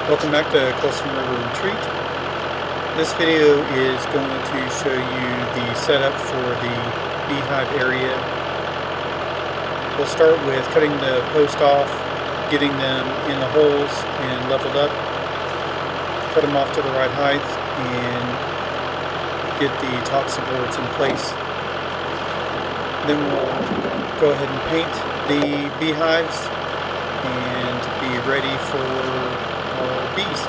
Welcome back to Coastal River Retreat. This video is going to show you the setup for the beehive area. We'll start with cutting the post off, getting them in the holes and leveled up, cut them off to the right height, and get the top supports in place. Then we'll go ahead and paint the beehives and be ready for bees.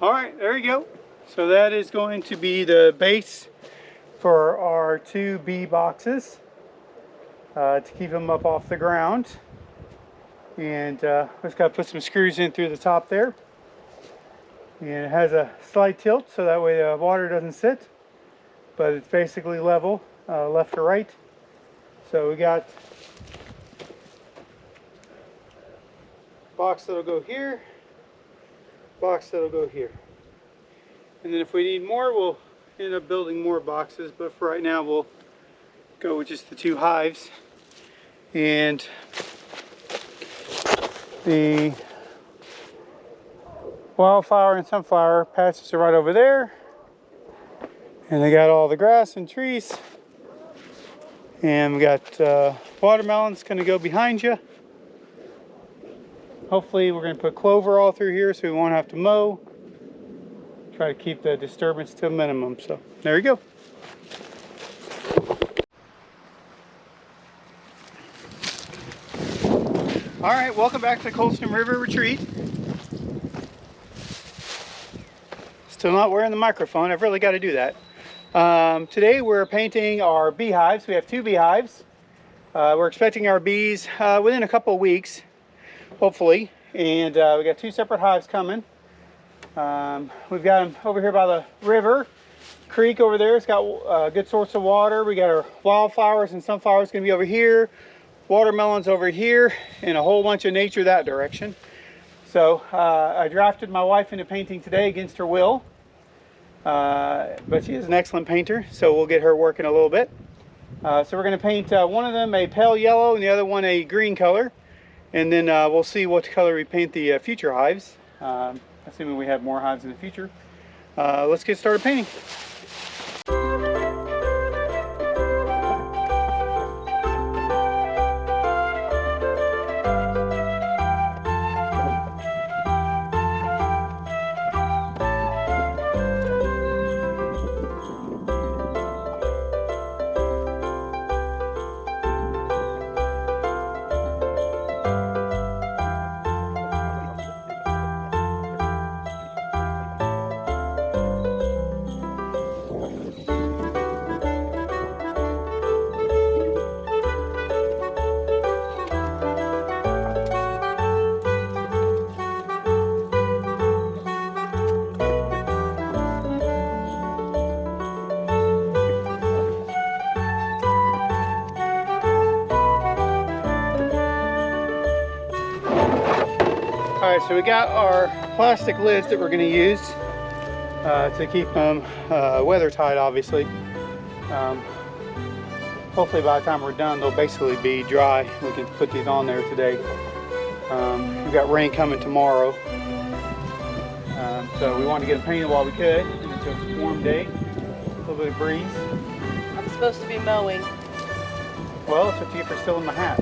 Alright, there you go. So that is going to be the base for our two bee boxes to keep them up off the ground. And just got to put some screws in through the top there. And it has a slight tilt so that way the water doesn't sit. But it's basically level, left to right. So we got box that'll go here, box that'll go here. And then if we need more, we'll end up building more boxes, but for right now we'll go with just the two hives. And the wildflower and sunflower patches are right over there, and they got all the grass and trees, and we got watermelons going to go behind you. Hopefully we're going to put clover all through here so we won't have to mow. Try to keep the disturbance to a minimum. So there you go. All right, welcome back to the Coastal River Retreat. Still not wearing the microphone. I've really got to do that. Today we're painting our beehives. We have 2 beehives. We're expecting our bees within a couple of weeks, hopefully. And we got 2 separate hives coming. We've got them over here by the river. Creek over there. It's got a good source of water. We got our wildflowers and sunflowers going to be over here. Watermelons over here. And a whole bunch of nature that direction. So I drafted my wife into painting today against her will. But she is an excellent painter, so we'll get her working a little bit. So we're going to paint one of them a pale yellow and the other one a green color. And then we'll see what color we paint the future hives, assuming we have more hives in the future. Let's get started painting. Alright, so we got our plastic lids that we're going to use to keep them weather tight, obviously. Hopefully by the time we're done they'll basically be dry. We can put these on there today. We've got rain coming tomorrow. So we wanted to get them painted while we could. And it's a warm day, a little bit of breeze. I'm supposed to be mowing. Well, it's up to you for still in my hat.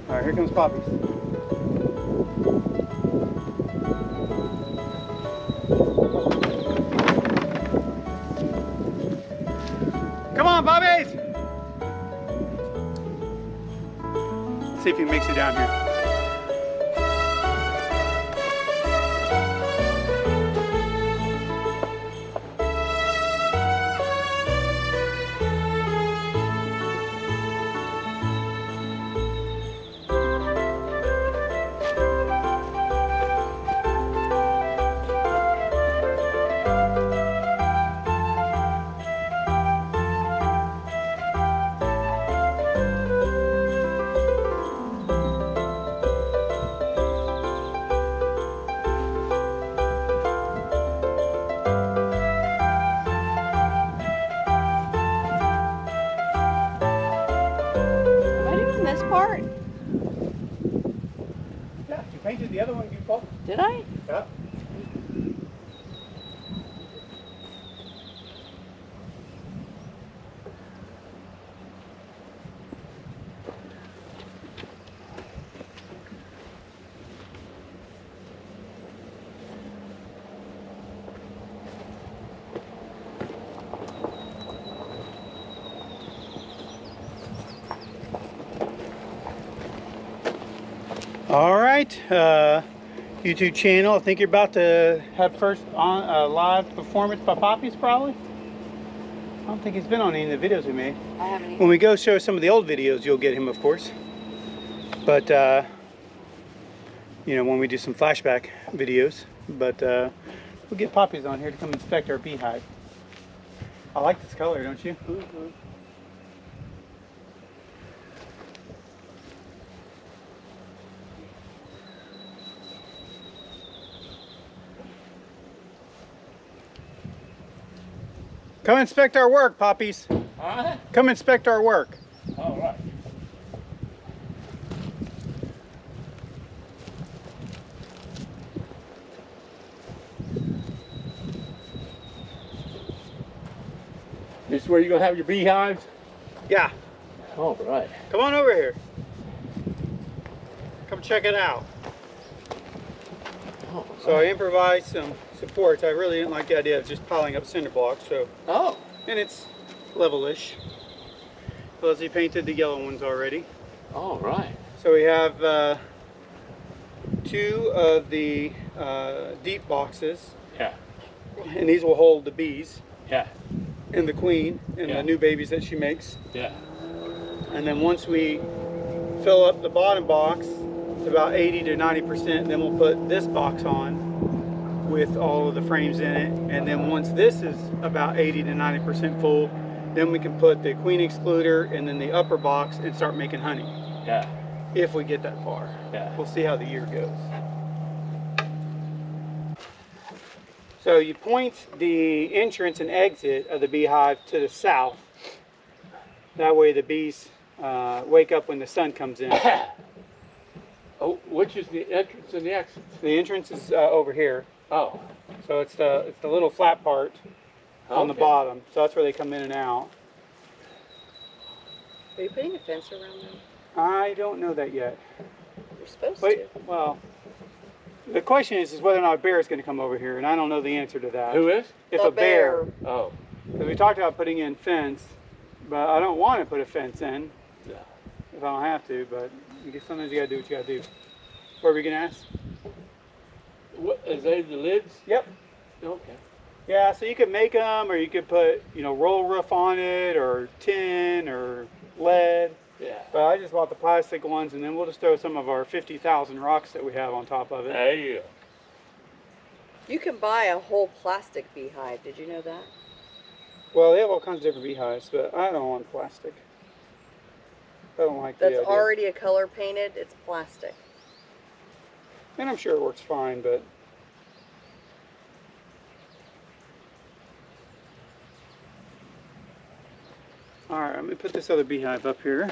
Alright, here comes Poppies. Come on, Poppies! Let's see if he makes it down here. Part? Yeah, you painted the other one before. Did I? Yeah. All right, YouTube channel. I think you're about to have first on live performance by Poppies, probably. I don't think he's been on any of the videos we made. I haven't either. When we go show some of the old videos, you'll get him, of course. But you know, when we do some flashback videos. But we'll get Poppies on here to come inspect our beehive. I like this color, don't you? Mm-hmm. Come inspect our work, Poppies. Huh? Come inspect our work. All right. This is where you're going to have your beehives? Yeah. All right. Come on over here. Come check it out. Oh, So I improvised some supports. I really didn't like the idea of just piling up cinder blocks. So, oh. and it's level-ish. Leslie painted the yellow ones already. All right. So we have 2 of the deep boxes, Yeah. and these will hold the bees Yeah. and the queen and Yeah. the new babies that she makes. Yeah. And then once we fill up the bottom box to about 80 to 90%, then we'll put this box on with all of the frames in it. And then once this is about 80 to 90% full, then we can put the queen excluder and then the upper box and start making honey. Yeah. If we get that far. Yeah. We'll see how the year goes. So you point the entrance and exit of the beehive to the south. That way the bees wake up when the sun comes in. Oh, which is the entrance and the exit? The entrance is over here. Oh. So it's the little flat part on the bottom. So that's where they come in and out. Are you putting a fence around them? I don't know that yet. You're supposed Wait, to. well, the question is whether or not a bear is going to come over here, and I don't know the answer to that. Who is? If The a bear. Oh. Because we talked about putting in fence, but I don't want to put a fence in Yeah. if I don't have to, but I guess sometimes you got to do what you got to do. What are we going to ask? What, is they the lids? Yep. Okay. Yeah, so you could make them, or you could put, roll roof on it, or tin, or lead. Yeah. But I just bought the plastic ones, and then we'll just throw some of our 50,000 rocks that we have on top of it. There you go. You can buy a whole plastic beehive. Did you know that? Well, they have all kinds of different beehives, but I don't want plastic. I don't like the That's idea. already a color painted. It's plastic. And I'm sure it works fine, but all right, let me put this other beehive up here.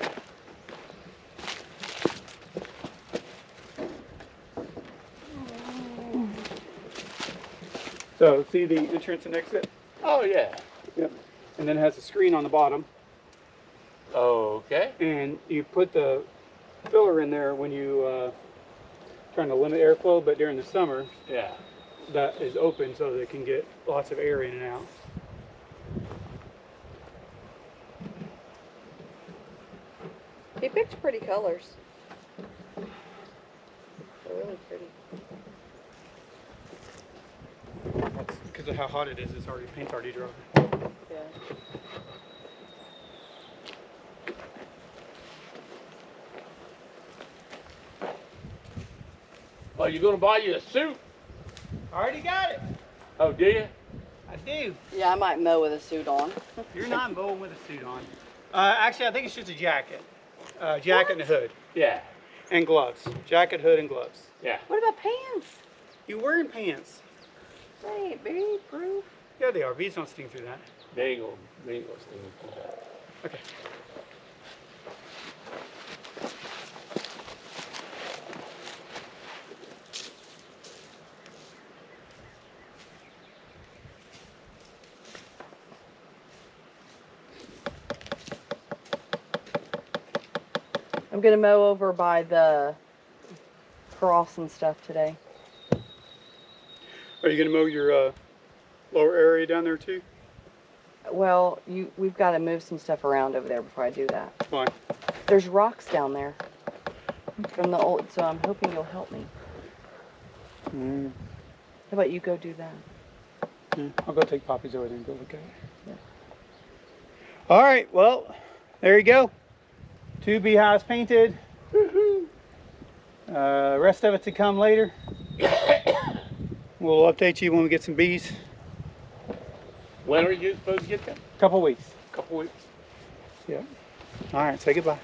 So see the entrance and exit? Oh, yeah. Yep. And then it has a screen on the bottom. Okay. And you put the filler in there when you trying to limit airflow, but during the summer, Yeah. that is open so they can get lots of air in and out. He picked pretty colors. They're really pretty. That's because of how hot it is. It's already paint's already dry. Yeah. Oh, you gonna buy you a suit? I already got it. Oh, do you? I do. Yeah, I might mow with a suit on. You're not mowing with a suit on. Actually, I think it's just a jacket. Jacket and a hood. Yeah. And gloves. Jacket, hood, and gloves. Yeah. What about pants? You wearing pants? Hey, bee proof. Yeah, they are. Bees don't sting through that. They ain't gonna sting you through that. Okay. I'm gonna mow over by the cross and stuff today. Are you going to mow your lower area down there too? Well, we've got to move some stuff around over there before I do that. Why? There's rocks down there from the old, so I'm hoping you'll help me. Mm. How about you go do that? Yeah, I'll go take Poppies over there and go look at it. Yeah. All right, well, there you go. 2 beehives painted. Rest of it to come later. We'll update you when we get some bees. When are you supposed to get them? Couple weeks. A couple weeks. Yeah. All right, say goodbye.